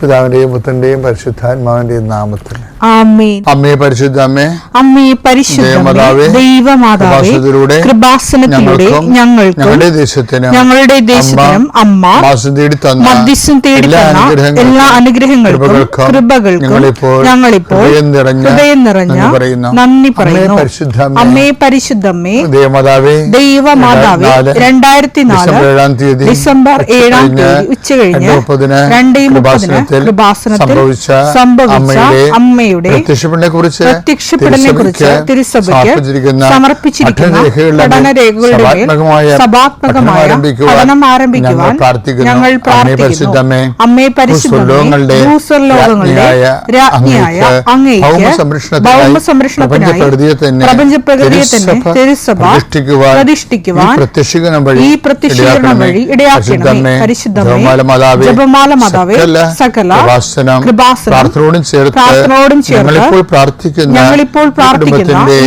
പിതാവിന്റെയും പുത്രന്റെയും പരിശുദ്ധാത്മാവിന്റെയും നാമത്തിൽ ആമേൻ. അമ്മേ പരിശുദ്ധ അമ്മേ, അമ്മേ പരിശുദ്ധ ദൈവമാതാവേ, കൃപാസനത്തിലൂടെ ഞങ്ങൾക്കും ഞങ്ങളുടെ ദേശത്തിനും അമ്മ മധ്യസ്ഥം തേടി തന്ന എല്ലാ അനുഗ്രഹങ്ങൾക്കും കൃപകൾക്കും ഞങ്ങളിപ്പോൾ ഹൃദയം നിറഞ്ഞ നന്ദി പറയുന്നു. അമ്മേ പരിശുദ്ധമ്മേ, ദൈവമാതാവേ, 2004 ഡിസംബർ 7 ഉച്ചകഴിഞ്ഞ് 2:30 കൃപാസനത്തിൽ സംഭവിച്ച അമ്മയുടെ പ്രത്യക്ഷപ്പെടലിനെക്കുറിച്ച് തിരുസഭയ്ക്ക് സമർപ്പിച്ചിരിക്കുന്ന പഠനരേഖകളുടെ സഭാത്മകമായ പഠനം ആരംഭിക്കുവാൻ ഞങ്ങൾ പ്രാർത്ഥിക്കുന്നു. അമ്മേ പരിശുദ്ധമേ, ഭൂസ്വർലോകങ്ങളുടെ രാജ്ഞിയായ അങ്ങേയ്ക്ക് ഭൗമസംരക്ഷണത്തിനായി പ്രപഞ്ചപ്രകൃതിയെ തന്നെ തിരുസഭ പ്രതിഷ്ഠിക്കുവാൻ ഈ പ്രത്യക്ഷീകരണം വഴി ഇടയാക്കണമേ. പരിശുദ്ധമേ, ജപമാല മാതാവേ, സകല കൃപാസനം പ്രാർത്ഥനയോടും ഞങ്ങളിപ്പോൾ പ്രാർത്ഥിക്കുന്ന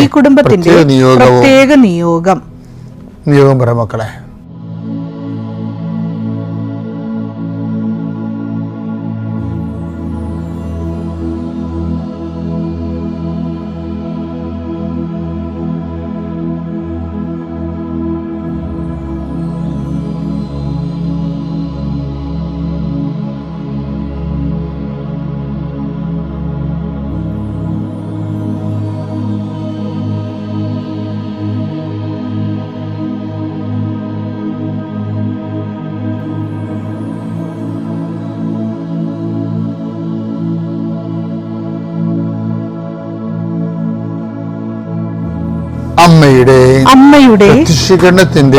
ഈ കുടുംബത്തിന്റെ പ്രത്യേക നിയോഗം മക്കളെ. അമ്മയുടെ പ്രത്യക്ഷീകരണത്തിന്റെ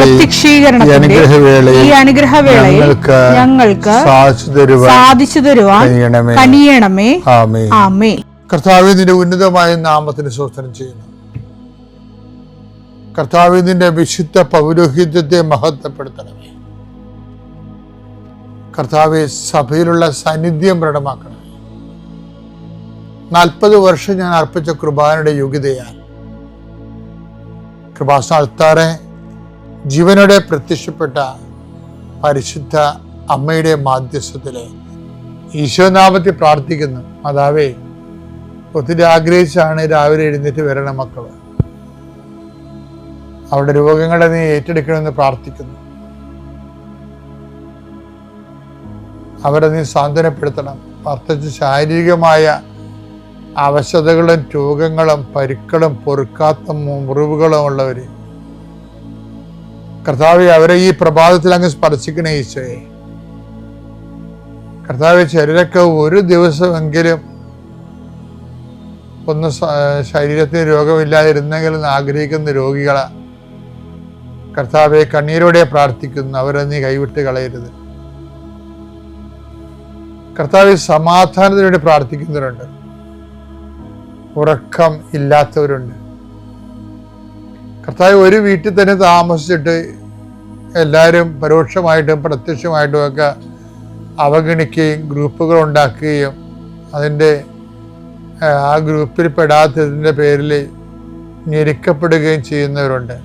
ഈ അനുഗ്രഹവേളയിൽ ഞങ്ങൾക്ക് സാധിച്ചു തരുവാൻ കനിയണമേ. ആമേൻ. കർത്താവേ, നിന്റെ ഉന്നതമായ നാമത്തിന് സ്തോത്രം ചെയ്യുന്നു. കർത്താവേ, നിന്റെ വിശുദ്ധ പൗരോഹിത്യത്തെ മഹത്വപ്പെടുത്തണമേ. കർത്താവേ, സഭയിലുള്ള സാന്നിധ്യം പ്രകടമാക്കണമേ. 40 വർഷം ഞാൻ അർപ്പിച്ച കൃപാനയുടെ യോഗ്യതയാൽ കൃപാസന അൾത്താറെ ജീവനോടെ പ്രത്യക്ഷപ്പെട്ട പരിശുദ്ധ അമ്മയുടെ മാധ്യസ്ഥത്തിലെ ഈശോനാമത്തിൽ പ്രാർത്ഥിക്കുന്നു. മാതാവേ, ഒത്തിരി ആഗ്രഹിച്ചാണ് രാവിലെ എഴുന്നേറ്റ് വരണ മക്കള്. അവരുടെ രോഗങ്ങളെ നീ ഏറ്റെടുക്കണമെന്ന് പ്രാർത്ഥിക്കുന്നു. അവരെ നീ സാന്ത്വനപ്പെടുത്തണം. പ്രത്യേകിച്ച് ശാരീരികമായ അവശതകളും രോഗങ്ങളും പരുക്കളും പൊറുക്കാത്ത മുറിവുകളും ഉള്ളവര് കർത്താവെ, അവരെ ഈ പ്രഭാതത്തിൽ അങ്ങ് സ്പർശിക്കണേ ഈശോയെ. കർത്താവെ, ചിലരൊക്കെ ഒരു ദിവസമെങ്കിലും ഒന്ന് ശരീരത്തിന് രോഗമില്ലാതിരുന്നെങ്കിലും ആഗ്രഹിക്കുന്ന രോഗികളെ കർത്താവെ കണ്ണീരോടെ പ്രാർത്ഥിക്കുന്നു. അവരെ നീ കൈവിട്ട് കളയരുത്. കർത്താവെ, സമാധാനത്തിന് വേണ്ടി പ്രാർത്ഥിക്കുന്നവരുണ്ട്. ഉറക്കം ഇല്ലാത്തവരുണ്ട്. കർത്താവ്, ഒരു വീട്ടിൽ തന്നെ താമസിച്ചിട്ട് എല്ലാവരും പരോക്ഷമായിട്ടും പ്രത്യക്ഷമായിട്ടും ഒക്കെ അവഗണിക്കുകയും ഗ്രൂപ്പുകൾ ഉണ്ടാക്കുകയും അതിൻ്റെ ആ ഗ്രൂപ്പിൽ പെടാത്തതിൻ്റെ പേരിൽ ഞെരുക്കപ്പെടുകയും ചെയ്യുന്നവരുണ്ട്.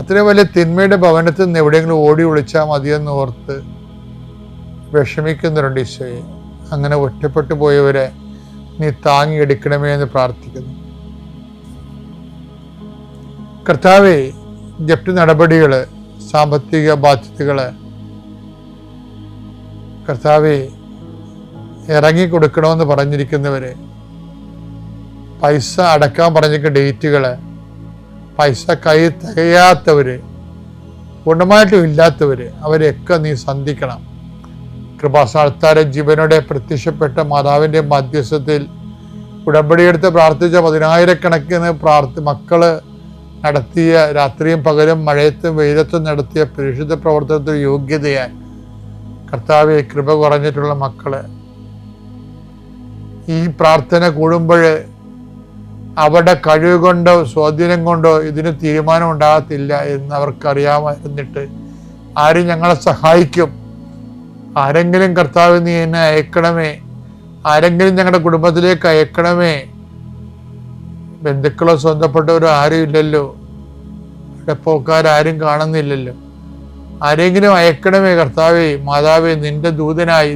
അത്രയും വലിയ തിന്മയുടെ ഭവനത്തിൽ നിന്ന് എവിടെയെങ്കിലും ഓടി ഒളിച്ചാൽ മതിയെന്ന് ഓർത്ത് വിഷമിക്കുന്നവരുണ്ട്. ഈശോയെ, അങ്ങനെ ഒറ്റപ്പെട്ടു പോയവരെ നീ താങ്ങിയെടുക്കണമേ എന്ന് പ്രാർത്ഥിക്കുന്നു. കർത്താവേ, ജപ്തി നടപടികള്, സാമ്പത്തിക ബാധ്യതകള് കർത്താവേ ഇറങ്ങിക്കൊടുക്കണമെന്ന് പറഞ്ഞിരിക്കുന്നവര്, പൈസ അടക്കാൻ പറഞ്ഞിരിക്കുന്ന ഡേറ്റുകള്, പൈസ കൈ തികയാത്തവര്, പൂർണ്ണമായിട്ടും ഇല്ലാത്തവര്, അവരെയൊക്കെ നീ സന്ധിക്കണം. കൃപാസന ജീവനോടെ പ്രത്യക്ഷപ്പെട്ട മാതാവിൻ്റെ മധ്യസ്ഥത്തിൽ ഉടമ്പടിയെടുത്ത് പ്രാർത്ഥിച്ച 10,000 മക്കള് നടത്തിയ രാത്രിയും പകലും മഴയത്തും വെയിലത്തും നടത്തിയ പരിശുദ്ധ പ്രവർത്തനത്തിൽ യോഗ്യതയാൽ കർത്താവെ, കൃപ കുറഞ്ഞിട്ടുള്ള മക്കള് ഈ പ്രാർത്ഥന കൂടുമ്പോൾ അവരുടെ കഴിവ് കൊണ്ടോ സ്വാധീനം കൊണ്ടോ ഇതിന് തീരുമാനം ഉണ്ടാകത്തില്ല എന്ന് അവർക്കറിയാമായിരുന്നിട്ട് ആരും ഞങ്ങളെ സഹായിക്കും, ആരെങ്കിലും കർത്താവ് നീ എന്നെ അയക്കണമേ, ആരെങ്കിലും ഞങ്ങളുടെ കുടുംബത്തിലേക്ക് അയക്കണമേ. ബന്ധുക്കളോ സ്വന്തപ്പെട്ടവരോ ആരും ഇല്ലല്ലോ, പോക്കാരും കാണുന്നില്ലല്ലോ. ആരെങ്കിലും അയക്കണമേ കർത്താവേ. മാതാവേ, നിന്റെ ദൂതയായി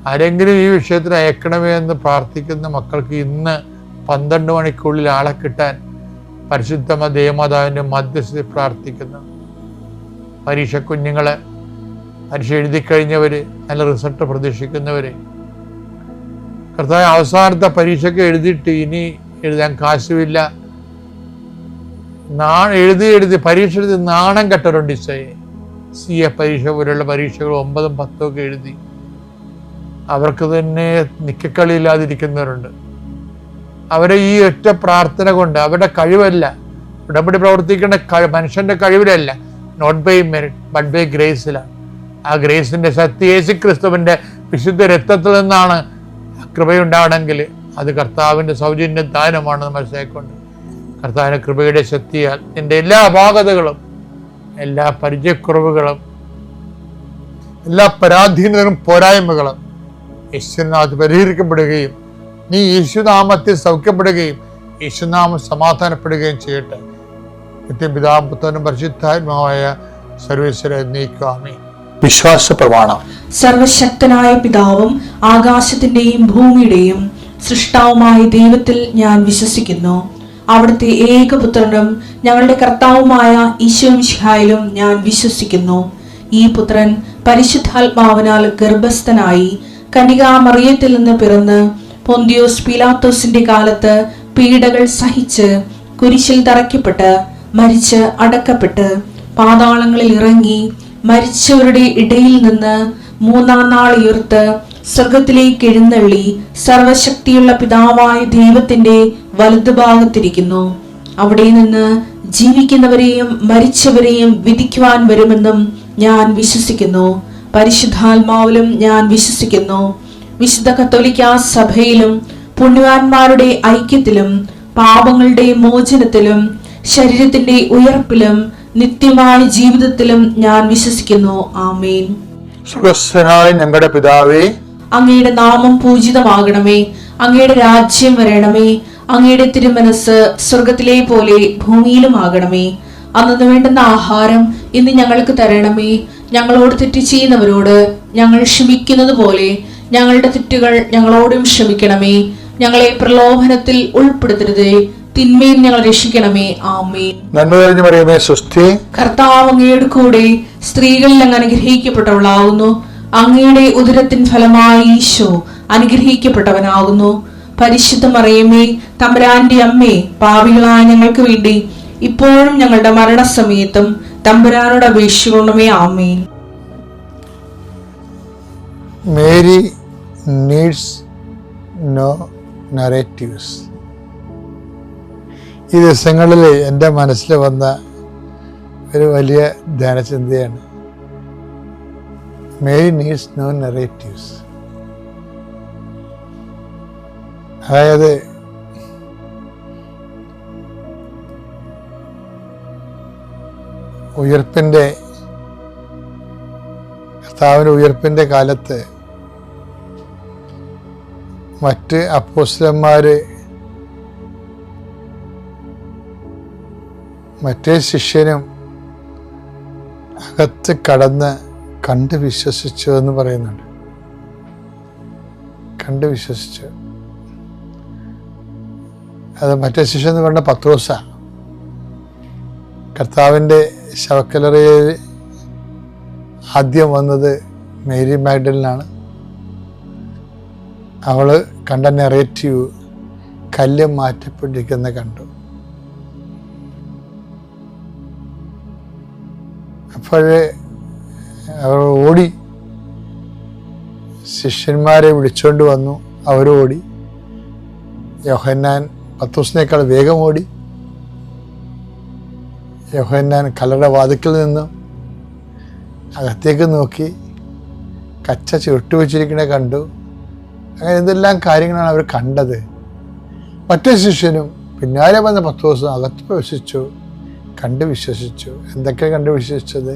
ആരെങ്കിലും ഈ വിഷയത്തിൽ അയക്കണമേ എന്ന് പ്രാർത്ഥിക്കുന്ന മക്കൾക്ക് ഇന്ന് 12 മണിക്കുള്ളിൽ ആളെ കിട്ടാൻ പരിശുദ്ധ ദേവമാതാവിൻ്റെ മധ്യസ്ഥയിൽ പ്രാർത്ഥിക്കുന്നു. പരീക്ഷ കുഞ്ഞുങ്ങളെ, പരീക്ഷ എഴുതി കഴിഞ്ഞവർ, നല്ല റിസൾട്ട് പ്രതീക്ഷിക്കുന്നവർ, കർത്താവ് അവസാനത്തെ പരീക്ഷയ്ക്ക് എഴുതിയിട്ട് ഇനി എഴുതാൻ കാശുമില്ല, എഴുതി പരീക്ഷ എഴുതി നാണം കെട്ടവരുണ്ട്. CA പരീക്ഷ പോലുള്ള പരീക്ഷകൾ 9ഉം 10ഉം ഒക്കെ എഴുതി അവർക്ക് തന്നെ നിക്കക്കളിയില്ലാതിരിക്കുന്നവരുണ്ട്. അവരെ ഈ ഒറ്റ പ്രാർത്ഥന കൊണ്ട്, അവരുടെ കഴിവല്ല, ഉടമ്പടി പ്രവർത്തിക്കേണ്ട മനുഷ്യന്റെ കഴിവിലല്ല, not by merit but by ഗ്രേസിലാണ്. ആ ഗ്രേസിന്റെ ശക്തി യേശുക്രിസ്തുവിന്റെ വിശുദ്ധ രക്തത്തിൽ നിന്നാണ് കൃപയുണ്ടാവണമെങ്കിൽ അത് കർത്താവിന്റെ സൗജന്യ ദാനമാണെന്ന് മനസ്സിലാക്കിക്കൊണ്ട് കർത്താവിന്റെ കൃപയുടെ ശക്തിയാൽ നിന്റെ എല്ലാ അപാകതകളും, എല്ലാ പരിചയക്കുറവുകളും, എല്ലാ പരാധീനതകളും പോരായ്മകളും യേശുനാമത്തിൽ പരിഹരിക്കപ്പെടുകയും നീ യേശുനാമത്തിൽ സൗഖ്യപ്പെടുകയും യേശുനാമം സമാധാനപ്പെടുകയും ചെയ്യട്ടെ. നിത്യപിതാവും പുത്രനും പരിശുദ്ധാത്മാവായ സർവേശ്വരനെ നീക്കുവാമേ. വിശ്വാസ പ്രമാണം. സർവശക്തനായ പിതാവും ആകാശത്തിന്റെയും ഭൂമിയുടെയും സൃഷ്ടാവുമായ ദൈവത്തിൽ ഞാൻ വിശ്വസിക്കുന്നു. അവിടുത്തെ ഏകപുത്രനും ഞങ്ങളുടെ കർത്താവുമായ ഈശോ മിശിഹായിലും ഞാൻ വിശ്വസിക്കുന്നു. ഈ പുത്രൻ പരിശുദ്ധാത്മാവിനാൽ ഗർഭസ്ഥനായി കന്യകാമറിയത്തിൽ നിന്ന് പിറന്ന് പൊന്തിയോസ് പീലാത്തോസിന്റെ കാലത്ത് പീഡകൾ സഹിച്ച് കുരിശിൽ തറയ്ക്കപ്പെട്ട് മരിച്ച് അടക്കപ്പെട്ട് പാതാളങ്ങളിൽ ഇറങ്ങി മരിച്ചവരുടെ ഇടയിൽ നിന്ന് 3-ാം നാൾ ഉയർത്ത് സ്വർഗത്തിലേക്ക് എഴുന്നള്ളി സർവശക്തിയുള്ള പിതാവായ ദൈവത്തിന്റെ വലതുഭാഗത്തിരിക്കുന്നു. അവിടെ നിന്ന് ജീവിക്കുന്നവരെയും മരിച്ചവരെയും വിധിക്കുവാൻ വരുമെന്നും ഞാൻ വിശ്വസിക്കുന്നു. പരിശുദ്ധാത്മാവിലും ഞാൻ വിശ്വസിക്കുന്നു. വിശുദ്ധ കത്തോലിക്കാ സഭയിലും പുണ്യവാന്മാരുടെ ഐക്യത്തിലും പാപങ്ങളുടെ മോചനത്തിലും ശരീരത്തിന്റെ ഉയർപ്പിലും നിത്യമായ ജീവിതത്തിലും ഞാൻ വിശ്വസിക്കുന്നു. ആമേൻ. സ്വർഗ്ഗസ്ഥനായ ഞങ്ങളുടെ പിതാവേ, അങ്ങയുടെ നാമം പൂജിതമാകണമേ. അങ്ങയുടെ രാജ്യം വരണമേ. അങ്ങയുടെ തിരുമനസ് സ്വർഗത്തിലെ പോലെ ഭൂമിയിലുമാകണമേ. അന്നു വേണ്ടുന്ന ആഹാരം ഇന്ന് ഞങ്ങൾക്ക് തരണമേ. ഞങ്ങളോട് തെറ്റ് ചെയ്യുന്നവരോട് ഞങ്ങൾ ക്ഷമിക്കുന്നത് പോലെ ഞങ്ങളുടെ തെറ്റുകൾ ഞങ്ങളോടും ക്ഷമിക്കണമേ. ഞങ്ങളെ പ്രലോഭനത്തിൽ ഉൾപ്പെടുത്തരുതേ, തിന്മയിൽ ഞങ്ങൾ രക്ഷിക്കണമേ. ആമേൻ. നന്മ നിറഞ്ഞ മറിയമേ, സ്വസ്തി. കർത്താവ് അങ്ങയുടെ കൂടെ സ്ത്രീകളിൽ അങ്ങ് അനുഗ്രഹിക്കപ്പെട്ടവളാകുന്നു. അങ്ങയുടെ ഉദരത്തിൻ ഫലമായി ഈശോ അനുഗ്രഹിക്കപ്പെട്ടവനാകുന്നു. പരിശുദ്ധ മറിയമേ, തമ്പുരാന്റെ അമ്മേ, പാപികളായ ഞങ്ങൾക്ക് വേണ്ടി ഇപ്പോഴും ഞങ്ങളുടെ മരണസമയത്തും തമ്പുരാനോട് അപേക്ഷിക്കണമേ. ആമേൻ. Mary needs no narratives. ഈ ദിവസങ്ങളിൽ എൻ്റെ മനസ്സിൽ വന്ന ഒരു വലിയ ധ്യാനചിന്തയാണ്. Mary needs no narratives. അതായത് കർത്താവിൻ്റെ ഉയർപ്പിൻ്റെ കാലത്ത് മറ്റ് അപ്പോസ്തലന്മാര് മറ്റേ ശിഷ്യനും അകത്ത് കടന്ന് കണ്ട് വിശ്വസിച്ചു എന്ന് പറയുന്നുണ്ട്. കണ്ട് വിശ്വസിച്ചു. അത് മറ്റേ ശിഷ്യൻ എന്ന് പറഞ്ഞ പത്രോസ. കർത്താവിൻ്റെ ശവക്കല്ലറയിൽ ആദ്യം വന്നത് മേരി മാഗ്ഡലിനാണ്. അവള് കണ്ട നെറേറ്റീവ് കല്ല് മാറ്റപ്പെട്ടിരിക്കുന്ന കണ്ടു. അപ്പോഴേ അവർ ഓടി, ശിഷ്യന്മാരെ വിളിച്ചുകൊണ്ട് വന്നു. അവരോടി. യോഹന്നാൻ പത്രോസിനേക്കാൾ വേഗം ഓടി. യോഹന്നാൻ കല്ലറയുടെ വാതിക്കൽ നിന്നും അകത്തേക്ക് നോക്കി കച്ച ചുട്ടുവെച്ചിരിക്കണ കണ്ടു. അങ്ങനെ എന്തെല്ലാം കാര്യങ്ങളാണ് അവർ കണ്ടത്. മറ്റേ ശിഷ്യനും പിന്നാലെ വന്ന പത്രോസും അകത്ത് പ്രവേശിച്ചു, കണ്ട് വിശ്വസിച്ചു. എന്തൊക്കെ കണ്ട് വിശ്വസിച്ചത്?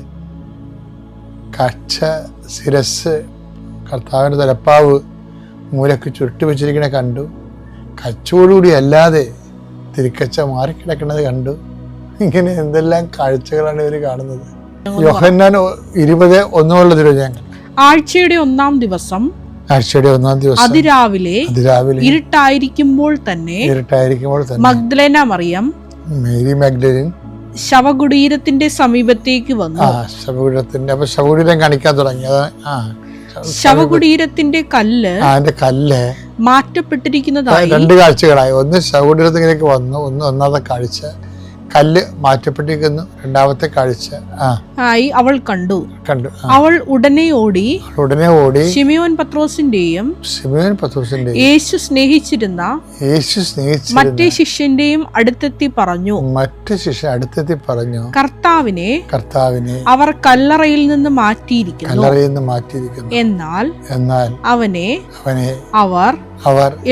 കച്ച ശിരസ്, കർത്താവിൻ്റെ തലപ്പാവ് മൂലക്ക് ചുരുട്ടി വെച്ചിരിക്കണ കണ്ടു. കച്ചോടുകൂടി അല്ലാതെ തിരിക്കച്ച മാറിക്കിടക്കുന്നത് കണ്ടു. ഇങ്ങനെ എന്തെല്ലാം കാഴ്ചകളാണ് ഇവർ കാണുന്നത്. യോഹന്നാൻ 20:1 തിരുവചനം. ആഴ്ചയുടെ 1-ാം ദിവസം ആഴ്ചയുടെ 1-ാം ദിവസം അതിരാവിലെ ഇരുട്ടായിരിക്കുമ്പോൾ തന്നെ മഗ്ദലേന മറിയം, മേരി മഗ്ദലിൻ ശവകുടീരത്തിന്റെ സമീപത്തേക്ക് വന്നു. ശവകുടീരം കാണിക്കാൻ തുടങ്ങി. ശവകുടീരത്തിന്റെ കല്ല് മാറ്റപ്പെട്ടിരിക്കുന്നതായി 2 കാഴ്ചകളായി. ഒന്ന് ശവകുടീരത്തിലേക്ക് വന്നു, ഒന്നാമത്തെ കാഴ്ച കല്ല് മാറ്റപ്പെട്ടിരിക്കുന്നു, രണ്ടാമത്തെ കാഴ്ച ആയി അവൾ കണ്ടു. അവൾ ഉടനെ ഓടി ശിമയോൻ പത്രോസിന്റെയും യേശു സ്നേഹിച്ചിരുന്ന മറ്റേ ശിഷ്യന്റെയും അടുത്തെത്തി പറഞ്ഞു, കർത്താവിനെ അവർ കല്ലറയിൽ നിന്ന് മാറ്റിയിരിക്കുന്നു. എന്നാൽ അവനെ അവർ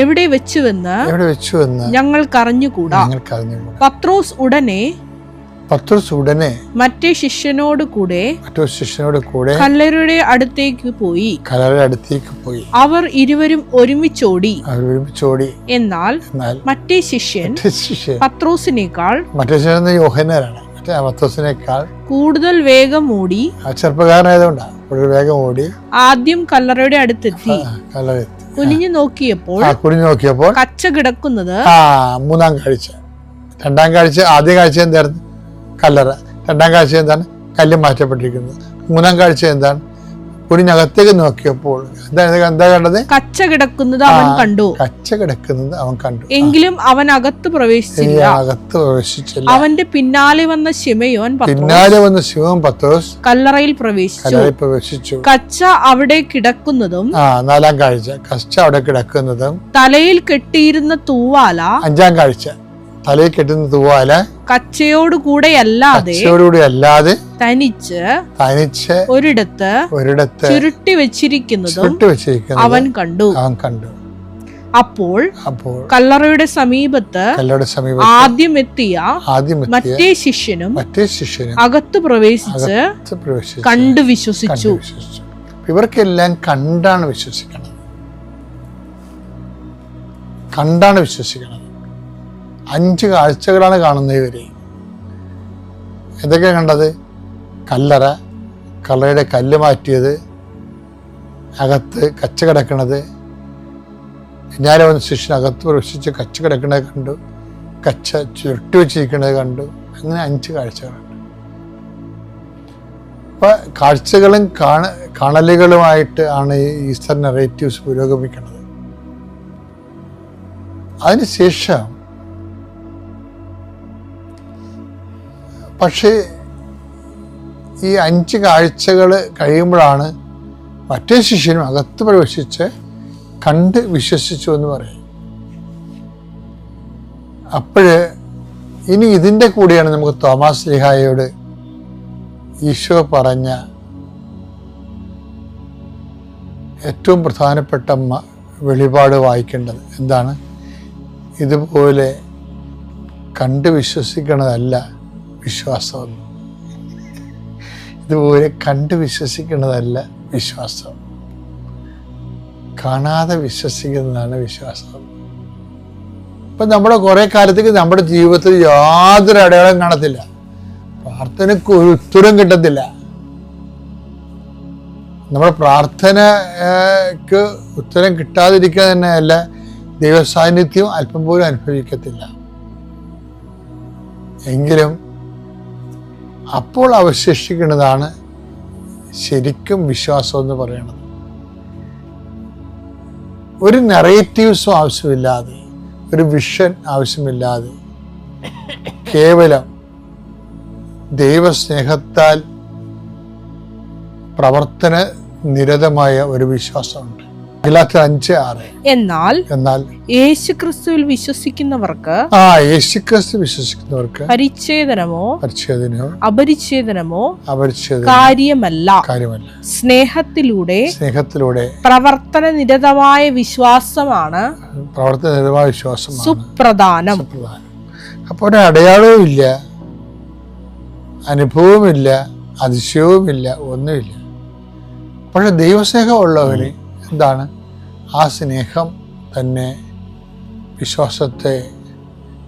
എവിടെ വെച്ചുവെന്ന് ഞങ്ങൾക്ക് അറിഞ്ഞുകൂടാ. പത്രോസ് ഉടനെ മറ്റേ ശിഷ്യനോട് കൂടെ കല്ലറയുടെ അടുത്തേക്ക് പോയി. അവർ ഇരുവരും ഒരുമിച്ചോടി. എന്നാൽ മറ്റേ ശിഷ്യൻ പത്രോസിനേക്കാൾ കൂടുതൽ വേഗം ഓടി. വേഗം ഓടി ആദ്യം കല്ലറയുടെ അടുത്തെത്തി. കുനിഞ്ഞു നോക്കിയപ്പോൾ കച്ച കിടക്കുന്നത്. 3-ാം കാഴ്ച. 2-ാം കാഴ്ച, ആദ്യ കാഴ്ച എന്തായിരുന്നു? കല്ലറ. 2-ാം കാഴ്ച എന്താണ്? കല്ല് മാറ്റപ്പെട്ടിരിക്കുന്നത്. 3-ാം കാഴ്ച എന്താണ്? കുടിനകത്തേക്ക് നോക്കിയപ്പോൾ എന്താ കണ്ടത്? കച്ച കിടക്കുന്നത് അവൻ കണ്ടു. എങ്കിലും അവൻ അകത്ത് പ്രവേശിച്ചില്ല. അവന്റെ പിന്നാലെ വന്ന ശിമയോൻ പത്രോസ് കല്ലറയിൽ പ്രവേശിച്ചു. കച്ച അവിടെ കിടക്കുന്നതും 4-ാം കാഴ്ച. കച്ച അവിടെ കിടക്കുന്നതും തലയിൽ കെട്ടിയിരുന്ന തൂവാല. 5-ാം കാഴ്ച. തലയിൽ കെട്ടുന്ന തൂവാല കച്ചയോടുകൂടെ അല്ലാതെ തനിച്ച് ഒരിടത്ത് ചുരുട്ടി വെച്ചിരിക്കുന്നതും അവൻ കണ്ടു. അപ്പോൾ കല്ലറയുടെ സമീപത്ത് ആദ്യം എത്തിയ മറ്റേ ശിഷ്യനും അകത്ത് പ്രവേശിച്ച് കണ്ടു വിശ്വസിച്ചു. ഇവർക്കെല്ലാം കണ്ടാണ് വിശ്വസിക്കണം. 5 കാഴ്ചകളാണ് കാണുന്നത് ഇവര്. എന്തൊക്കെയാണ് കണ്ടത്? കല്ലറയുടെ കല്ല് മാറ്റിയത്, അകത്ത് കച്ച കിടക്കണത്, പിന്നാലെ വന്ന ശിഷ്യൻ അകത്ത് പ്രവേശിച്ച് കച്ച കിടക്കുന്നത് കണ്ടു, കച്ച ചുരുട്ടി വെച്ചിരിക്കുന്നത് കണ്ടു. അങ്ങനെ 5 കാഴ്ചകളുണ്ട്. അപ്പൊ കാഴ്ചകളും കാണലുകളുമായിട്ട് ആണ് ഈ ഈസ്റ്റർ നറേറ്റീവ്സ് പുരോഗമിക്കുന്നത്. അതിനുശേഷം പക്ഷേ ഈ 5 കാഴ്ചകൾ കഴിയുമ്പോഴാണ് മറ്റേ ശിഷ്യനും അകത്ത് പ്രവേശിച്ച് കണ്ട് വിശ്വസിച്ചു എന്ന് പറയും. അപ്പോഴ് ഇനി ഇതിൻ്റെ കൂടെയാണ് നമുക്ക് തോമാസ് ശ്ലീഹായോട് ഈശോ പറഞ്ഞ ഏറ്റവും പ്രധാനപ്പെട്ട വെളിപാട് വായിക്കേണ്ടത്. എന്താണ്? ഇതുപോലെ കണ്ട് വിശ്വസിക്കണതല്ല വിശ്വാസം. ഇതുപോലെ കണ്ട് വിശ്വസിക്കുന്നതല്ല വിശ്വാസം, കാണാതെ വിശ്വസിക്കുന്നതാണ് വിശ്വാസം. ഇപ്പം നമ്മുടെ കുറേ കാലത്തേക്ക് നമ്മുടെ ജീവിതത്തിൽ യാതൊരു അടയാളം കാണത്തില്ല, പ്രാർത്ഥനയ്ക്ക് ഒരു ഉത്തരം കിട്ടത്തില്ല. നമ്മുടെ പ്രാർത്ഥനക്ക് ഉത്തരം കിട്ടാതിരിക്കുക തന്നെയല്ല, ദൈവസാന്നിധ്യം അല്പം പോലും അനുഭവിക്കത്തില്ല. എങ്കിലും അപ്പോൾ അവശേഷിക്കുന്നതാണ് ശരിക്കും വിശ്വാസം എന്ന് പറയുന്നത്. ഒരു നറേറ്റീവ്സും ആവശ്യമില്ലാതെ, ഒരു വിഷൻ ആവശ്യമില്ലാതെ, കേവലം ദൈവസ്നേഹത്താൽ പ്രവർത്തന നിരതമായ ഒരു വിശ്വാസമുണ്ട്. 5:6 എന്നാൽ യേശുക്രിസ്തുവിൽ വിശ്വസിക്കുന്നവർക്ക് പരിച്ഛേദനമോ അപരിച്ഛേദനമോ കാര്യമല്ല. സ്നേഹത്തിലൂടെ പ്രവർത്തന നിരതമായ വിശ്വാസമാണ് സുപ്രധാനം. അപ്പോൾ ഒരു അടയാളവും ഇല്ല, അനുഭവമില്ല, അതിശയവുമില്ല, ഒന്നുമില്ല. പക്ഷെ ദൈവസ്നേഹമുള്ളവര് എന്താണ്? ആ സ്നേഹം തന്നെ വിശ്വാസത്തെ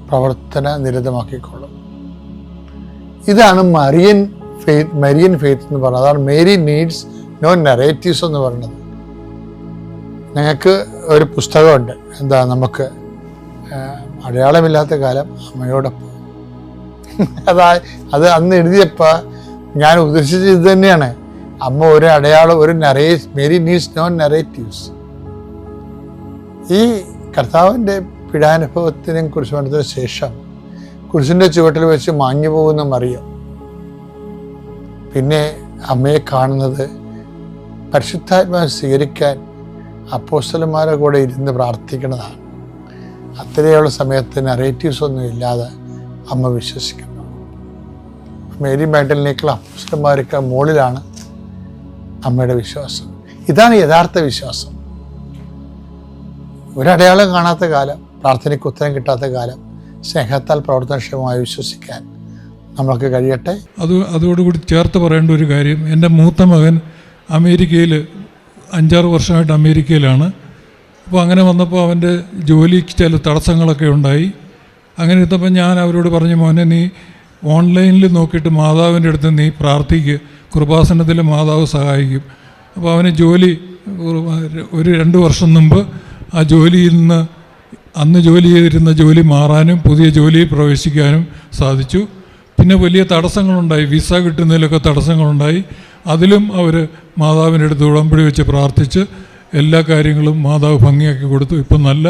പ്രവർത്തന നിരതമാക്കിക്കൊള്ളും. ഇതാണ് മരിയൻ ഫെയ്ത്ത് എന്ന് പറയുന്നത്. അതാണ് മേരി നീഡ്സ് നോ നറേറ്റീവ്സ് എന്ന് പറയുന്നത്. ഞങ്ങൾക്ക് ഒരു പുസ്തകമുണ്ട്, എന്താ നമുക്ക് അടയാളമില്ലാത്ത കാലം അമ്മയോടൊപ്പം. അത് അന്ന് എഴുതിയപ്പോൾ ഞാൻ ഉദ്ദേശിച്ചത് ഇത് തന്നെയാണ്. അമ്മ ഒരു അടയാളം, ഒരു മേരി നീഡ്സ് നോ നറേറ്റീവ്സ്. ഈ കർത്താവിൻ്റെ പീഡാനുഭവത്തിനെ കുറിച്ച് പറഞ്ഞതിന് ശേഷം കുരിശിൻ്റെ ചുവട്ടിൽ വെച്ച് മാഞ്ഞു പോകുന്ന മറിയം പിന്നെ അമ്മയെ കാണുന്നത് പരിശുദ്ധാത്മാവിനെ സ്വീകരിക്കാൻ അപ്പോസ്തലന്മാരുടെ കൂടെ ഇരുന്ന് പ്രാർത്ഥിക്കുന്നതാണ്. അത്രയുള്ള സമയത്ത് നറേറ്റീവ്സ് ഒന്നും ഇല്ലാതെ അമ്മ വിശ്വസിക്കുന്നു. മേരി മാഗ്ഡലിനേക്കുള്ള അപ്പോസ്തലന്മാർക്ക് മുകളിലാണ് അമ്മയുടെ വിശ്വാസം. ഇതാണ് യഥാർത്ഥ വിശ്വാസം. ഒരടയാളം കാണാത്ത കാലം, പ്രാർത്ഥനയ്ക്ക് ഉത്തരം കിട്ടാത്ത കാലം, സ്നേഹത്താൽ പ്രവർത്തനക്ഷമമായി വിശ്വസിക്കാൻ നമ്മൾക്ക് കഴിയട്ടെ. അതോടുകൂടി ചേർത്ത് പറയേണ്ട ഒരു കാര്യം, എൻ്റെ മൂത്ത മകൻ അമേരിക്കയിൽ 5-6 വർഷമായിട്ട് അമേരിക്കയിലാണ്. അപ്പോൾ അങ്ങനെ വന്നപ്പോൾ അവൻ്റെ ജോലിക്ക് ചില തടസ്സങ്ങളൊക്കെ ഉണ്ടായി. അങ്ങനെ ഇരുന്നപ്പോൾ ഞാൻ അവരോട് പറഞ്ഞു, മോനെ നീ ഓൺലൈനിൽ നോക്കിയിട്ട് മാതാവിൻ്റെ അടുത്ത് നീ പ്രാർത്ഥിക്കുക, കൃപാസനത്തിൽ മാതാവ് സഹായിക്കും. അപ്പോൾ അവന് ജോലി ഒരു 2 വർഷം മുമ്പ് ആ ജോലിയിൽ നിന്ന് അന്ന് ജോലി ചെയ്തിരുന്ന ജോലി മാറാനും പുതിയ ജോലിയിൽ പ്രവേശിക്കാനും സാധിച്ചു. പിന്നെ വലിയ തടസ്സങ്ങളുണ്ടായി, വിസ കിട്ടുന്നതിലൊക്കെ തടസ്സങ്ങളുണ്ടായി. അതിലും അവർ മാതാവിൻ്റെ അടുത്ത് ഉടമ്പടി വെച്ച് പ്രാർത്ഥിച്ച് എല്ലാ കാര്യങ്ങളും മാതാവ് ഭംഗിയാക്കി കൊടുത്തു. ഇപ്പം നല്ല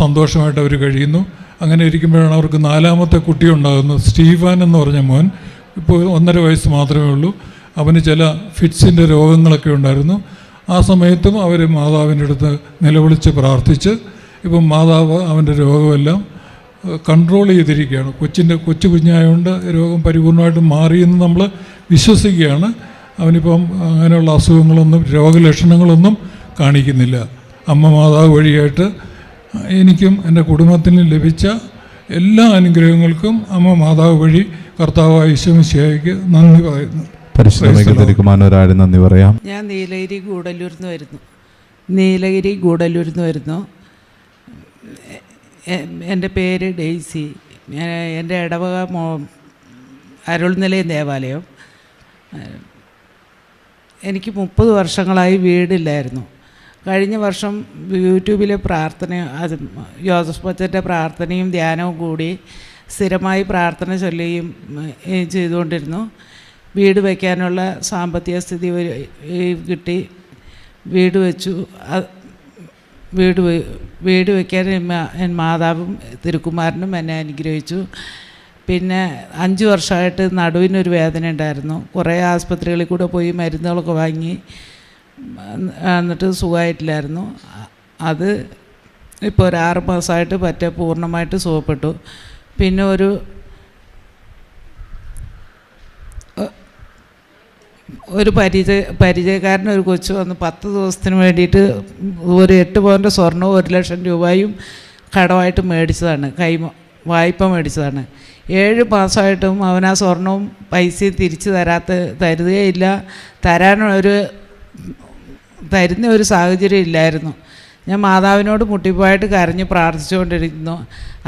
സന്തോഷമായിട്ട് അവർ കഴിയുന്നു. അങ്ങനെ ഇരിക്കുമ്പോഴാണ് അവർക്ക് 4ാമത്തെ കുട്ടി ഉണ്ടാകുന്നത്. സ്റ്റീഫാൻ എന്ന് പറഞ്ഞ മോൻ ഇപ്പോൾ 1.5 വയസ്സ് മാത്രമേ ഉള്ളൂ. അവന് ചില ഫിറ്റ്സിൻ്റെ രോഗങ്ങളൊക്കെ ഉണ്ടായിരുന്നു. ആ സമയത്തും അവർ മാതാവിൻ്റെ അടുത്ത് നിലവിളിച്ച് പ്രാർത്ഥിച്ച് ഇപ്പം മാതാവ് അവൻ്റെ രോഗമെല്ലാം കൺട്രോൾ ചെയ്തിരിക്കുകയാണ്. കൊച്ചു കുഞ്ഞായതുകൊണ്ട് രോഗം പരിപൂർണമായിട്ടും മാറിയെന്ന് നമ്മൾ വിശ്വസിക്കുകയാണ്. അവനിപ്പം അങ്ങനെയുള്ള അസുഖങ്ങളൊന്നും രോഗലക്ഷണങ്ങളൊന്നും കാണിക്കുന്നില്ല. അമ്മ മാതാവ് വഴിയായിട്ട് എനിക്കും എൻ്റെ കുടുംബത്തിനും ലഭിച്ച എല്ലാ അനുഗ്രഹങ്ങൾക്കും അമ്മ മാതാവ് വഴി കർത്താവായ ഈശോ മിശിഹായ്ക്ക് നന്ദി പറയുന്നു. പരിശുദ്ധമായൊരാട് നന്ദി പറയാം. ഞാൻ നീലഗിരി ഗൂഡല്ലൂരിൽ നിന്ന് വരുന്നു. എൻ്റെ പേര് ഡെയ്സി. എൻ്റെ ഇടവക അരുൾനിലയം ദേവാലയം. എനിക്ക് 30 വർഷങ്ങളായി വീടില്ലായിരുന്നു. കഴിഞ്ഞ വർഷം യൂട്യൂബിലെ പ്രാർത്ഥന, അത് ജോസഫ് ബച്ചൻ്റെ പ്രാർത്ഥനയും ധ്യാനവും കൂടി സ്ഥിരമായി പ്രാർത്ഥന ചൊല്ലുകയും ചെയ്തുകൊണ്ടിരുന്നു. വീട് വയ്ക്കാനുള്ള സാമ്പത്തിക സ്ഥിതി കിട്ടി. വീട് വെച്ചു. വീട് വയ്ക്കാൻ മാതാവും തിരുക്കുമാരനും എന്നെ അനുഗ്രഹിച്ചു. പിന്നെ 5 വർഷമായിട്ട് നടുവിനൊരു വേദന ഉണ്ടായിരുന്നു. കുറേ ആസ്പത്രികളിൽ കൂടെ പോയി മരുന്നുകളൊക്കെ വാങ്ങി, എന്നിട്ട് സുഖമായിട്ടില്ലായിരുന്നു. അത് ഇപ്പോൾ ഒരു 6 മാസമായിട്ട് പൂർണ്ണമായിട്ട് സുഖപ്പെട്ടു. പിന്നെ ഒരു പരിചയക്കാരൻ ഒരു കൊച്ചു വന്ന് 10 ദിവസത്തിന് വേണ്ടിയിട്ട് ഒരു 8 പവൻ്റെ സ്വർണ്ണവും 1 ലക്ഷം രൂപയും കടമായിട്ട് മേടിച്ചതാണ്. വായ്പ മേടിച്ചതാണ്. 7 മാസമായിട്ടും അവൻ ആ സ്വർണവും പൈസയും തിരിച്ച് തരുകയില്ല. തരുന്ന ഒരു സാഹചര്യം ഇല്ലായിരുന്നു. ഞാൻ മാതാവിനോട് മുട്ടിപ്പോയിട്ട് കരഞ്ഞ് പ്രാർത്ഥിച്ചുകൊണ്ടിരിക്കുന്നു.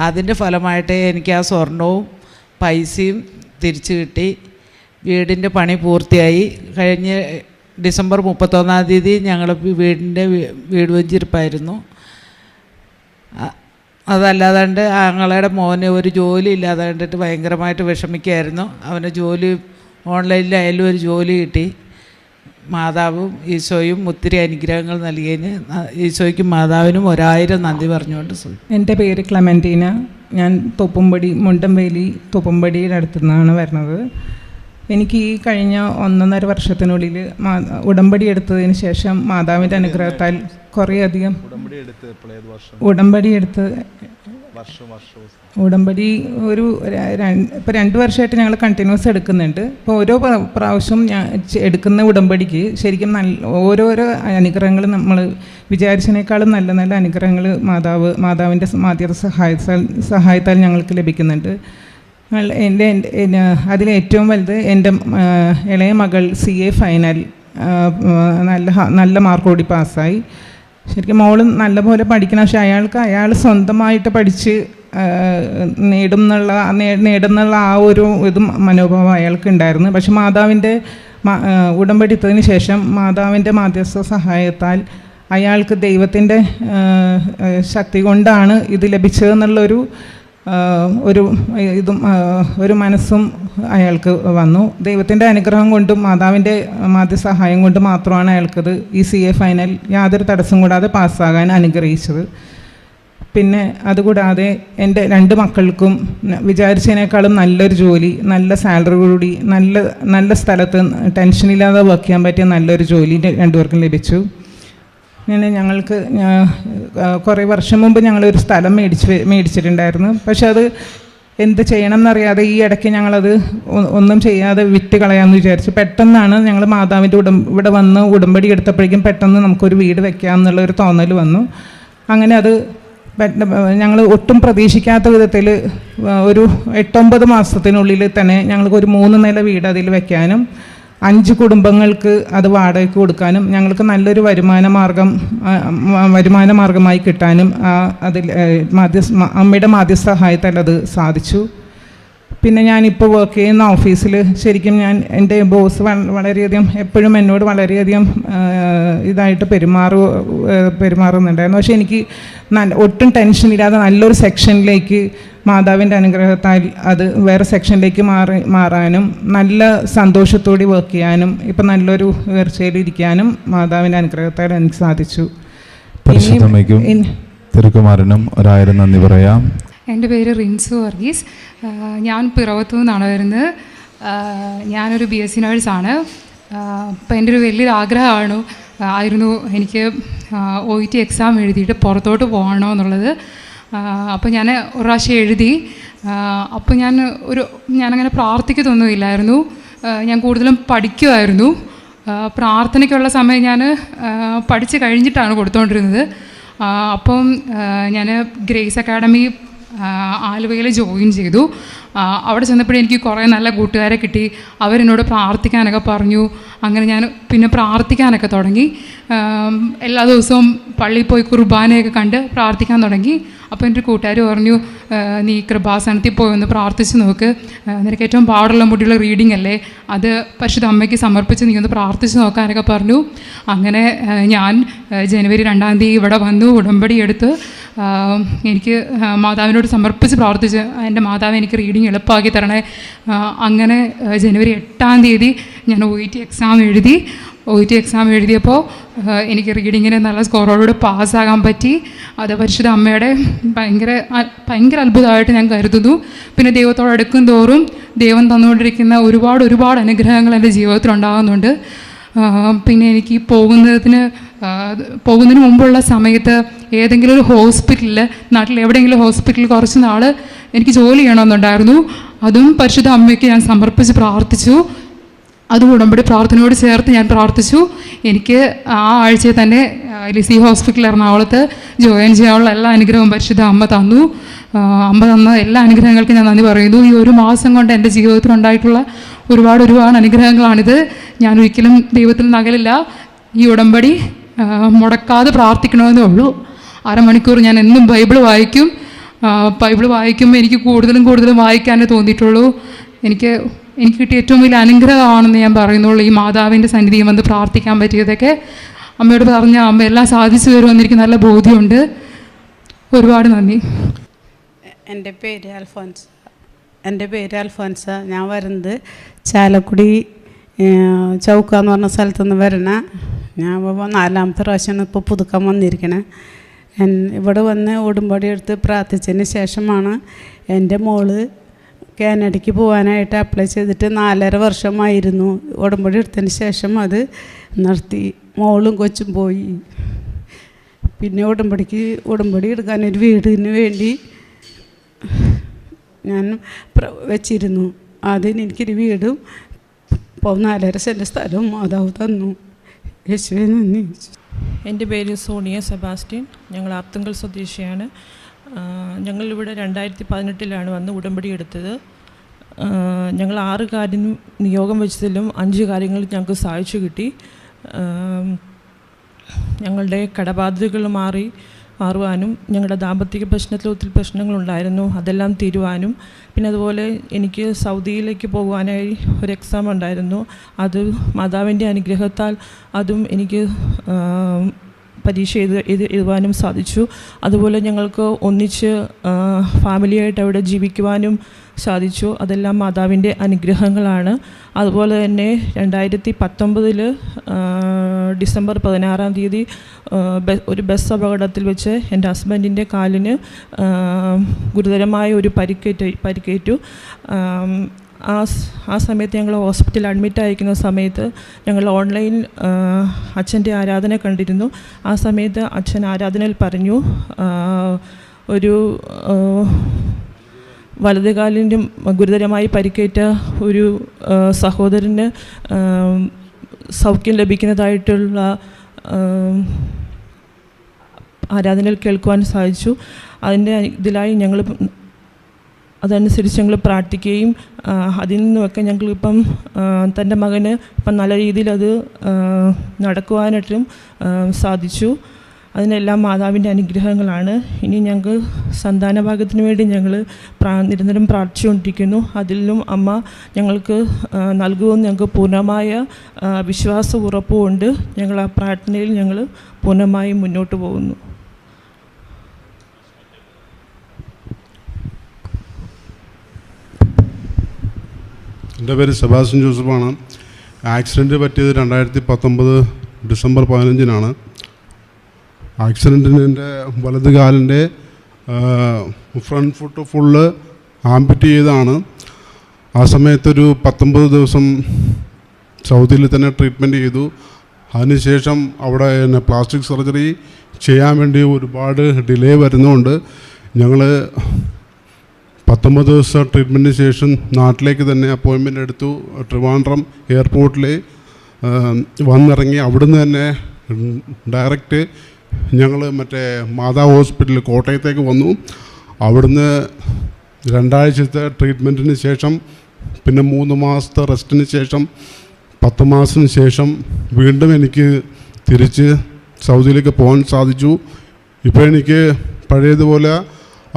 അതിൻ്റെ ഫലമായിട്ട് എനിക്ക് ആ സ്വർണവും പൈസയും തിരിച്ചു കിട്ടി. വീടിൻ്റെ പണി പൂർത്തിയായി. കഴിഞ്ഞ ഡിസംബർ 31-ാം തീയതി ഞങ്ങൾ വീട് വെഞ്ചിരിപ്പായിരുന്നു. അതല്ലാതാണ്ട് ഞങ്ങളുടെ മോന് ഒരു ജോലി ഇല്ലാതാണ്ടിട്ട് ഭയങ്കരമായിട്ട് വിഷമിക്കുകയായിരുന്നു. അവന് ജോലി ഓൺലൈനിലായാലും ഒരു ജോലി കിട്ടി. മാതാവും ഈശോയും ഒത്തിരി അനുഗ്രഹങ്ങൾ നൽകിയതിന് ഈശോയ്ക്കും മാതാവിനും 1000 നന്ദി പറഞ്ഞുകൊണ്ട്. എൻ്റെ പേര് ക്ലെമൻറ്റീന. ഞാൻ മുണ്ടംവേലി തോപ്പുംപടിയുടെ അടുത്തു നിന്നാണ് വരുന്നത്. എനിക്ക് ഈ കഴിഞ്ഞ 1.5 വർഷത്തിനുള്ളിൽ ഉടമ്പടി എടുത്തതിന് ശേഷം മാതാവിൻ്റെ അനുഗ്രഹത്താൽ കുറേയധികം ഉടമ്പടി ഇപ്പോൾ 2 വർഷമായിട്ട് ഞങ്ങൾ കണ്ടിന്യൂസ് എടുക്കുന്നുണ്ട്. ഇപ്പോൾ ഓരോ പ്രാവശ്യം ഞാൻ എടുക്കുന്ന ഉടമ്പടിക്ക് ശരിക്കും ഓരോരോ അനുഗ്രഹങ്ങൾ നമ്മൾ വിചാരിച്ചതിനേക്കാളും നല്ല നല്ല അനുഗ്രഹങ്ങൾ മാതാവിൻ്റെ സഹായത്താൽ ഞങ്ങൾക്ക് ലഭിക്കുന്നുണ്ട്. അതിലേറ്റവും വലുത് എൻ്റെ ഇളയ മകൾ CA ഫൈനൽ നല്ല മാർക്കോടി പാസ്സായി. ശരിക്കും മോളും നല്ലപോലെ പഠിക്കണം. പക്ഷേ അയാൾ സ്വന്തമായിട്ട് പഠിച്ച് നേടുന്നുള്ള ആ ഒരു മനോഭാവം അയാൾക്ക് ഉണ്ടായിരുന്നു. പക്ഷെ മാതാവിൻ്റെ ഉടമ്പടി എടുത്തതിന് ശേഷം മാതാവിൻ്റെ മാധ്യസ്ഥ സഹായത്താൽ അയാൾക്ക് ദൈവത്തിൻ്റെ ശക്തി കൊണ്ടാണ് ഇത് ലഭിച്ചതെന്നുള്ളൊരു ഒരു മനസ്സും അയാൾക്ക് വന്നു. ദൈവത്തിൻ്റെ അനുഗ്രഹം കൊണ്ടും മാതാവിൻ്റെ മാധ്യസഹായം കൊണ്ട് മാത്രമാണ് അയാൾക്കത് ഈ CA ഫൈനൽ യാതൊരു തടസ്സം കൂടാതെ പാസ്സാകാൻ അനുഗ്രഹിച്ചത്. പിന്നെ അതുകൂടാതെ എൻ്റെ 2 മക്കൾക്കും വിചാരിച്ചതിനേക്കാളും നല്ലൊരു ജോലി, നല്ല സാലറി കൂടി, നല്ല സ്ഥലത്ത് ടെൻഷനില്ലാതെ വർക്ക് ചെയ്യാൻ പറ്റിയ നല്ലൊരു ജോലി 2 പേർക്കും ലഭിച്ചു. ഞങ്ങൾക്ക് കുറേ വർഷം മുമ്പ് ഞങ്ങളൊരു സ്ഥലം മേടിച്ചിട്ടുണ്ടായിരുന്നു. പക്ഷെ അത് എന്ത് ചെയ്യണം എന്നറിയാതെ ഈ ഇടയ്ക്ക് ഞങ്ങളത് ഒന്നും ചെയ്യാതെ വിറ്റ് കളയാമെന്ന് വിചാരിച്ചു. പെട്ടെന്നാണ് ഞങ്ങൾ മാതാവിൻ്റെ ഇവിടെ വന്ന് ഉടമ്പടി എടുത്തപ്പോഴേക്കും പെട്ടെന്ന് നമുക്കൊരു വീട് വെക്കാമെന്നുള്ളൊരു തോന്നൽ വന്നു. അങ്ങനെ അത് ഞങ്ങൾ ഒട്ടും പ്രതീക്ഷിക്കാത്ത വിധത്തിൽ ഒരു 8-9 മാസത്തിനുള്ളിൽ തന്നെ ഞങ്ങൾക്കൊരു 3 നില വീട് അതിൽ വെക്കാനും 5 കുടുംബങ്ങൾക്ക് അത് വാടകയ്ക്ക് കൊടുക്കാനും ഞങ്ങൾക്ക് നല്ലൊരു വരുമാന മാർഗമായി കിട്ടാനും അതിൽ അമ്മയുടെ മാധ്യസഹായത്താൽ അത് സാധിച്ചു. പിന്നെ ഞാനിപ്പോൾ വർക്ക് ചെയ്യുന്ന ഓഫീസിൽ ശരിക്കും എൻ്റെ ബോസ് വളരെയധികം എപ്പോഴും എന്നോട് വളരെയധികം ഇതായിട്ട് പെരുമാറുന്നുണ്ടായിരുന്നു. പക്ഷേ എനിക്ക് ഒട്ടും ടെൻഷനില്ലാതെ നല്ലൊരു സെക്ഷനിലേക്ക് മാതാവിൻ്റെ അനുഗ്രഹത്താൽ അത് വേറെ സെക്ഷനിലേക്ക് മാറാനും നല്ല സന്തോഷത്തോടെ വർക്ക് ചെയ്യാനും ഇപ്പം നല്ലൊരു ഉയർച്ചയിലിരിക്കാനും മാതാവിൻ്റെ അനുഗ്രഹത്താൽ എനിക്ക് സാധിച്ചു. തിരുക്കുമാരനും 1000 നന്ദി പറയാം. എൻ്റെ പേര് റിൻസു വർഗീസ്. ഞാൻ പിറവത്തു നിന്നാണ് വരുന്നത്. ഞാനൊരു BSc നേഴ്സാണ്. അപ്പോൾ എൻ്റെ ഒരു വലിയൊരു ആഗ്രഹമായിരുന്നു എനിക്ക് OET എക്സാം എഴുതിയിട്ട് പുറത്തോട്ട് പോകണോ എന്നുള്ളത്. അപ്പോൾ ഞാൻ ഒരു പ്രാവശ്യം എഴുതി. അപ്പോൾ ഞാനങ്ങനെ പ്രാർത്ഥിക്കത്തൊന്നുമില്ലായിരുന്നു. ഞാൻ കൂടുതലും പഠിക്കുമായിരുന്നു. പ്രാർത്ഥനയ്ക്കുള്ള സമയം ഞാൻ പഠിച്ച് കഴിഞ്ഞിട്ടാണ് കൊടുത്തുകൊണ്ടിരുന്നത്. അപ്പം ഞാൻ ഗ്രേസ് അക്കാഡമി ആലുവയിൽ ജോയിൻ ചെയ്തു. അവിടെ ചെന്നപ്പോഴേ എനിക്ക് കുറേ നല്ല കൂട്ടുകാരെ കിട്ടി. അവരെന്നോട് പ്രാർത്ഥിക്കാനൊക്കെ പറഞ്ഞു. അങ്ങനെ ഞാൻ പിന്നെ പ്രാർത്ഥിക്കാനൊക്കെ തുടങ്ങി. എല്ലാ ദിവസവും പള്ളിയിൽ പോയി കുർബാനയൊക്കെ കണ്ട് പ്രാർത്ഥിക്കാൻ തുടങ്ങി. അപ്പോൾ എൻ്റെ കൂട്ടുകാർ പറഞ്ഞു, നീ കൃപാസനത്തിൽ പോയി ഒന്ന് പ്രാർത്ഥിച്ച് നോക്ക്, നിനക്ക് ഏറ്റവും പാടുള്ള മുടിയുള്ള റീഡിംഗ് അല്ലേ, അത് പരിശുദ്ധ അമ്മയ്ക്ക് സമർപ്പിച്ച് നീ ഒന്ന് പ്രാർത്ഥിച്ച് നോക്കാനൊക്കെ പറഞ്ഞു. അങ്ങനെ ഞാൻ ജനുവരി 2-ാം തീയതി ഇവിടെ വന്നു, ഉടമ്പടി എടുത്ത് എനിക്ക് മാതാവിനോട് സമർപ്പിച്ച് പ്രാർത്ഥിച്ച്, എൻ്റെ മാതാവ് എനിക്ക് റീഡിങ് എളുപ്പമാക്കി തരണേ. അങ്ങനെ ജനുവരി 8-ാം തീയതി ഞാൻ OET എക്സാം എഴുതി. OET എക്സാം എഴുതിയപ്പോൾ എനിക്ക് റീഡിങ്ങിന് നല്ല സ്കോറോടുകൂടി പാസ്സാകാൻ പറ്റി. അത് പരിശുദ്ധ അമ്മയുടെ ഭയങ്കര അത്ഭുതമായിട്ട് ഞാൻ കരുതുന്നു. പിന്നെ ദൈവത്തോട് അടുക്കും തോറും ദൈവം തന്നുകൊണ്ടിരിക്കുന്ന ഒരുപാട് അനുഗ്രഹങ്ങൾ എൻ്റെ ജീവിതത്തിലുണ്ടാകുന്നുണ്ട്. പിന്നെ എനിക്ക് പോകുന്നതിന് മുമ്പുള്ള സമയത്ത് ഏതെങ്കിലും ഒരു ഹോസ്പിറ്റലിൽ, നാട്ടിൽ എവിടെയെങ്കിലും ഹോസ്പിറ്റലിൽ കുറച്ച് നാൾ എനിക്ക് ജോലി ചെയ്യണമെന്നുണ്ടായിരുന്നു. അതും പരിശുദ്ധ അമ്മയ്ക്ക് ഞാൻ സമർപ്പിച്ച് പ്രാർത്ഥിച്ചു. അതും ഉടമ്പടി പ്രാർത്ഥനയോട് ചേർത്ത് ഞാൻ പ്രാർത്ഥിച്ചു. എനിക്ക് ആ ആഴ്ചയിൽ തന്നെ ലിസി ഹോസ്പിറ്റൽ എറണാകുളത്ത് ജോയിൻ ചെയ്യാനുള്ള എല്ലാ അനുഗ്രഹവും പരിശുദ്ധ അമ്മ തന്നു. അമ്മ തന്ന എല്ലാ അനുഗ്രഹങ്ങൾക്കും ഞാൻ നന്ദി പറയുന്നു. ഈ 1 മാസം കൊണ്ട് എൻ്റെ ജീവിതത്തിലുണ്ടായിട്ടുള്ള ഒരുപാട് അനുഗ്രഹങ്ങളാണിത്. ഞാൻ ഒരിക്കലും ദൈവത്തിൽ നകലില്ല. ഈ ഉടമ്പടി മുടക്കാതെ പ്രാർത്ഥിക്കണമെന്നേ ഉള്ളൂ. അരമണിക്കൂർ ഞാൻ എന്നും ബൈബിൾ വായിക്കും. ബൈബിൾ വായിക്കുമ്പോൾ എനിക്ക് കൂടുതലും വായിക്കാനേ തോന്നിയിട്ടുള്ളൂ. എനിക്ക് കിട്ടിയ ഏറ്റവും വലിയ അനുഗ്രഹമാണെന്ന് ഞാൻ പറയുന്നുള്ളൂ ഈ മാതാവിൻ്റെ സന്നിധിയിൽ വന്ന് പ്രാർത്ഥിക്കാൻ പറ്റിയതൊക്കെ. അമ്മയോട് പറഞ്ഞ അമ്മ എല്ലാം സാധിച്ചു തരുമെന്ന് എനിക്ക് നല്ല ബോധ്യമുണ്ട്. ഒരുപാട് നന്ദി. എൻ്റെ പേര് അൽഫോൻസ. ഞാൻ വരുന്നത് ചാലക്കുടി ചൗക്ക എന്ന് പറഞ്ഞ സ്ഥലത്തുനിന്ന് വരണ. ഞാൻ 4ാമത്തെ പ്രാവശ്യമാണ് ഇപ്പോൾ പുതുക്കാൻ വന്നിരിക്കണേ. ഇവിടെ വന്ന് ഉടമ്പടി എടുത്ത് പ്രാർത്ഥിച്ചതിന് ശേഷമാണ് എൻ്റെ മോള് കാനഡയ്ക്ക് പോകാനായിട്ട് അപ്ലൈ ചെയ്തിട്ട് 4.5 വർഷമായിരുന്നു. ഉടമ്പടി എടുത്തതിന് ശേഷം അത് നിർത്തി. മോളും കൊച്ചും പോയി. പിന്നെ ഉടമ്പടി എടുക്കാനൊരു വീടിന് വേണ്ടി ഞാൻ വെച്ചിരുന്നു. അതിന് എനിക്കൊരു വീടും 4.5 സെൻറ്റ് സ്ഥലവും മാതാവ് തന്നു. യേശുവേ നന്ദി. എൻ്റെ പേര് സോണിയ സെബാസ്റ്റ്യൻ. ഞങ്ങൾ ആർത്തുങ്കൽ സ്വദേശിയാണ്. ഞങ്ങളിവിടെ 2018 വന്ന് ഉടമ്പടി എടുത്തത്. ഞങ്ങൾ 6 കാര്യം നിയോഗം വെച്ചതിലും 5 കാര്യങ്ങൾ ഞങ്ങൾക്ക് സാധിച്ചു കിട്ടി. ഞങ്ങളുടെ കടബാധ്യതകൾ മാറുവാനും ഞങ്ങളുടെ ദാമ്പത്തിക പ്രശ്നത്തിൽ ഒത്തിരി പ്രശ്നങ്ങളുണ്ടായിരുന്നു, അതെല്ലാം തീരുവാനും, പിന്നെ അതുപോലെ എനിക്ക് സൗദിയിലേക്ക് പോകുവാനായി ഒരു എക്സാം ഉണ്ടായിരുന്നു. അത് മാതാവിൻ്റെ അനുഗ്രഹത്താൽ അതും എനിക്ക് പരീക്ഷ എഴുതുവാനും സാധിച്ചു. അതുപോലെ ഞങ്ങൾക്ക് ഒന്നിച്ച് ഫാമിലിയായിട്ട് അവിടെ ജീവിക്കുവാനും സാധിച്ചു. അതെല്ലാം മാതാവിൻ്റെ അനുഗ്രഹങ്ങളാണ്. അതുപോലെ തന്നെ 2019 ഡിസംബർ 16-ാം തീയതി ഒരു ബസ് അപകടത്തിൽ വെച്ച് എൻ്റെ ഹസ്ബൻഡിൻ്റെ കാലിന് ഗുരുതരമായ ഒരു പരിക്കേറ്റു. ആ സമയത്ത് ഞങ്ങൾ ഹോസ്പിറ്റലിൽ അഡ്മിറ്റ് ആയിരിക്കുന്ന സമയത്ത് ഞങ്ങൾ ഓൺലൈൻ അച്ഛൻ്റെ ആരാധന കണ്ടിരുന്നു. ആ സമയത്ത് അച്ഛൻ ആരാധനയിൽ പറഞ്ഞു, ഒരു വലതുകാലിൻ്റെ ഗുരുതരമായി പരിക്കേറ്റ ഒരു സഹോദരന് സൗഖ്യം ലഭിക്കുന്നതായിട്ടുള്ള ആരാധനയിൽ കേൾക്കുവാൻ സാധിച്ചു. അതിൻ്റെ ഇതിലായി ഞങ്ങൾ അതനുസരിച്ച് ഞങ്ങൾ പ്രാർത്ഥിക്കുകയും അതിൽ നിന്നുമൊക്കെ ഞങ്ങളിപ്പം തൻ്റെ മകന് ഇപ്പം നല്ല രീതിയിൽ അത് നടക്കുവാനായിട്ടും സാധിച്ചു. അതിനെല്ലാം മാതാവിൻ്റെ അനുഗ്രഹങ്ങളാണ്. ഇനി ഞങ്ങൾക്ക് സന്താനഭാഗ്യത്തിന് വേണ്ടി ഞങ്ങൾ നിരന്തരം പ്രാർത്ഥിച്ചുകൊണ്ടിരിക്കുന്നു. അതിലും അമ്മ ഞങ്ങൾക്ക് നൽകുമെന്ന് ഞങ്ങൾക്ക് പൂർണ്ണമായ വിശ്വാസ ഉറപ്പുമുണ്ട്. ഞങ്ങൾ ആ പ്രാർത്ഥനയിൽ ഞങ്ങൾ പൂർണ്ണമായും മുന്നോട്ട് പോകുന്നു. എൻ്റെ പേര് സെബാസ്റ്റ്യൻ ജോസഫാണ്. ആക്സിഡൻറ്റ് പറ്റിയത് 2019 ഡിസംബർ 15-നാണ്. ആക്സിഡൻറ്റിന് എൻ്റെ വലത് കാലിൻ്റെ ഫ്രണ്ട് ഫുട്ട് ഫുള്ള് ആംപിറ്റ് ചെയ്താണ്. ആ സമയത്തൊരു 19 ദിവസം സൗദിയിൽ തന്നെ ട്രീറ്റ്മെൻറ്റ് ചെയ്തു. അതിനുശേഷം അവിടെ എന്നെ പ്ലാസ്റ്റിക് സർജറി ചെയ്യാൻ വേണ്ടി ഒരുപാട് ഡിലേ വരുന്നുണ്ട്. ഞങ്ങൾ 19 ദിവസം ട്രീറ്റ്മെൻറ്റിന് ശേഷം നാട്ടിലേക്ക് തന്നെ അപ്പോയിൻമെൻ്റ് എടുത്തു. ട്രിവാൻഡ്രം എയർപോർട്ടിൽ വന്നിറങ്ങി. അവിടുന്ന് തന്നെ ഡയറക്റ്റ് ഞങ്ങൾ മറ്റേ മാതാ ഹോസ്പിറ്റൽ കോട്ടയത്തേക്ക് വന്നു. അവിടുന്ന് 2 ആഴ്ചത്തെ ട്രീറ്റ്മെൻറ്റിന് ശേഷം പിന്നെ 3 മാസത്തെ റെസ്റ്റിന് ശേഷം 10 മാസത്തിന് ശേഷം വീണ്ടും എനിക്ക് തിരിച്ച് സൗദിയിലേക്ക് പോകാൻ സാധിച്ചു. ഇപ്പോൾ എനിക്ക് പഴയതുപോലെ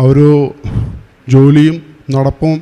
ഒരു ജോലിയും നടപ്പും